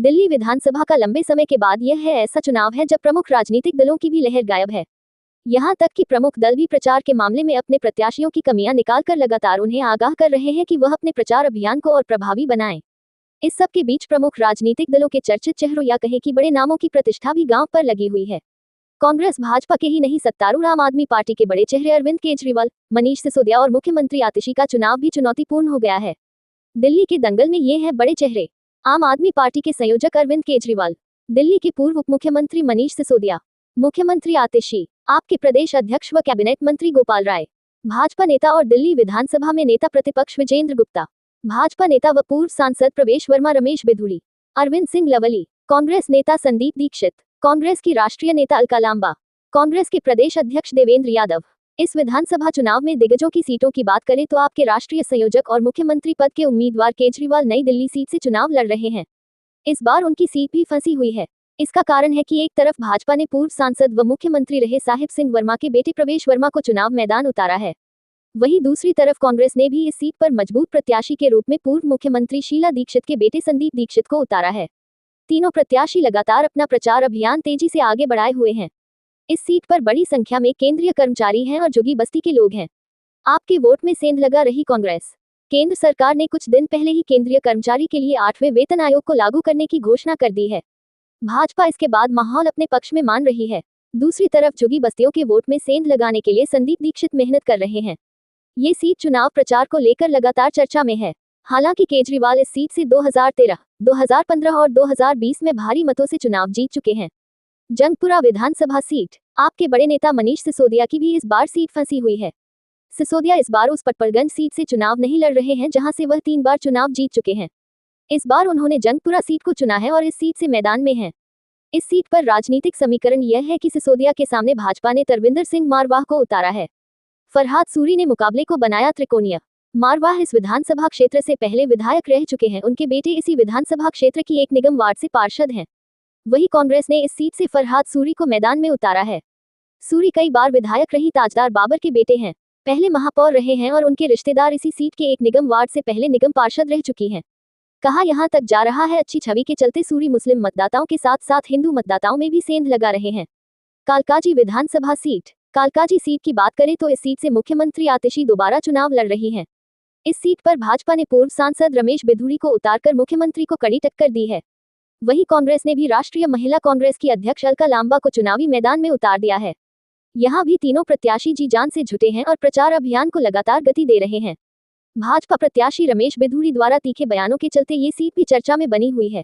दिल्ली विधानसभा का लंबे समय के बाद यह है ऐसा चुनाव है जब प्रमुख राजनीतिक दलों की भी लहर गायब है। यहां तक कि प्रमुख दल भी प्रचार के मामले में अपने प्रत्याशियों की कमियां निकालकर लगातार उन्हें आगाह कर रहे हैं कि वह अपने प्रचार अभियान को और प्रभावी बनाएं। इस सब के बीच प्रमुख राजनीतिक दलों के चर्चित चेहरों या कहें कि बड़े नामों की प्रतिष्ठा भी गांव पर लगी हुई है। कांग्रेस भाजपा के ही नहीं सत्तारूढ़ आम आदमी पार्टी के बड़े चेहरे अरविंद केजरीवाल, मनीष सिसोदिया और मुख्यमंत्री आतिशी का चुनाव भी चुनौतीपूर्ण हो गया है। दिल्ली के दंगल में ये हैं बड़े चेहरे। आम आदमी पार्टी के संयोजक अरविंद केजरीवाल, दिल्ली के पूर्व उप मुख्यमंत्री मनीष सिसोदिया, मुख्यमंत्री आतिशी, आप के प्रदेश अध्यक्ष व कैबिनेट मंत्री गोपाल राय, भाजपा नेता और दिल्ली विधानसभा में नेता प्रतिपक्ष विजेंद्र गुप्ता, भाजपा नेता व पूर्व सांसद प्रवेश वर्मा, रमेश बिधूड़ी, अरविंद सिंह लवली, कांग्रेस नेता संदीप दीक्षित, कांग्रेस की राष्ट्रीय नेता अलका लांबा, कांग्रेस के प्रदेश अध्यक्ष देवेंद्र यादव। इस विधानसभा चुनाव में दिग्गजों की सीटों की बात करें तो आपके राष्ट्रीय संयोजक और मुख्यमंत्री पद के उम्मीदवार केजरीवाल नई दिल्ली सीट से चुनाव लड़ रहे हैं। इस बार उनकी सीट भी फंसी हुई है। इसका कारण है कि एक तरफ भाजपा ने पूर्व सांसद व मुख्यमंत्री रहे साहिब सिंह वर्मा के बेटे प्रवेश वर्मा को चुनाव मैदान उतारा है। वहीं दूसरी तरफ कांग्रेस ने भी इस सीट पर मजबूत प्रत्याशी के रूप में पूर्व मुख्यमंत्री शीला दीक्षित के बेटे संदीप दीक्षित को उतारा है। तीनों प्रत्याशी लगातार अपना प्रचार अभियान तेजी से आगे बढ़ाए हुए हैं। इस सीट पर बड़ी संख्या में केंद्रीय कर्मचारी हैं और जुगी बस्ती के लोग हैं। आपके वोट में सेंध लगा रही कांग्रेस। केंद्र सरकार ने कुछ दिन पहले ही केंद्रीय कर्मचारी के लिए 8वें वेतन आयोग को लागू करने की घोषणा कर दी है। भाजपा इसके बाद माहौल अपने पक्ष में मान रही है। दूसरी तरफ जुगी बस्तियों के वोट में सेंध लगाने के लिए संदीप दीक्षित मेहनत कर रहे हैं। ये सीट चुनाव प्रचार को लेकर लगातार चर्चा में है। हालांकि केजरीवाल इस सीट से 2013, 2015 और 2020 में भारी मतों से चुनाव जीत चुके हैं। जंगपुरा विधानसभा सीट, आपके बड़े नेता मनीष सिसोदिया की भी इस बार सीट फंसी हुई है। सिसोदिया इस बार उस पटपरगंज सीट से चुनाव नहीं लड़ रहे हैं जहां से वह 3 बार चुनाव जीत चुके हैं। इस बार उन्होंने जंगपुरा सीट को चुना है और इस सीट से मैदान में हैं। इस सीट पर राजनीतिक समीकरण यह है कि सिसोदिया के सामने भाजपा ने तरविंदर सिंह मारवाह को उतारा है। फरहाद सूरी ने मुकाबले को बनाया त्रिकोणीय। मारवाह इस विधानसभा क्षेत्र से पहले विधायक रह चुके हैं। उनके बेटे इसी विधानसभा क्षेत्र की एक निगम वार्ड से पार्षद हैं। वही कांग्रेस ने इस सीट से फरहाद सूरी को मैदान में उतारा है। सूरी कई बार विधायक रही ताजदार बाबर के बेटे हैं। पहले महापौर रहे हैं और उनके रिश्तेदार इसी सीट के एक निगम वार्ड से पहले निगम पार्षद रह चुकी हैं। कहा यहां तक जा रहा है अच्छी छवि के चलते सूरी मुस्लिम मतदाताओं के साथ साथ हिंदू मतदाताओं में भी सेंध लगा रहे हैं। कालकाजी विधानसभा सीट, कालकाजी सीट की बात करें तो इस सीट से मुख्यमंत्री आतिशी दोबारा चुनाव लड़ रही हैं। इस सीट पर भाजपा ने पूर्व सांसद रमेश बिधूड़ी को उतारकर मुख्यमंत्री को कड़ी टक्कर दी है। वहीं कांग्रेस ने भी राष्ट्रीय महिला कांग्रेस की अध्यक्ष अलका लांबा को चुनावी मैदान में उतार दिया है। यहां भी तीनों प्रत्याशी जी जान से जुटे हैं और प्रचार अभियान को लगातार गति दे रहे हैं। भाजपा प्रत्याशी रमेश बिधूड़ी द्वारा तीखे बयानों के चलते ये सीट भी चर्चा में बनी हुई है।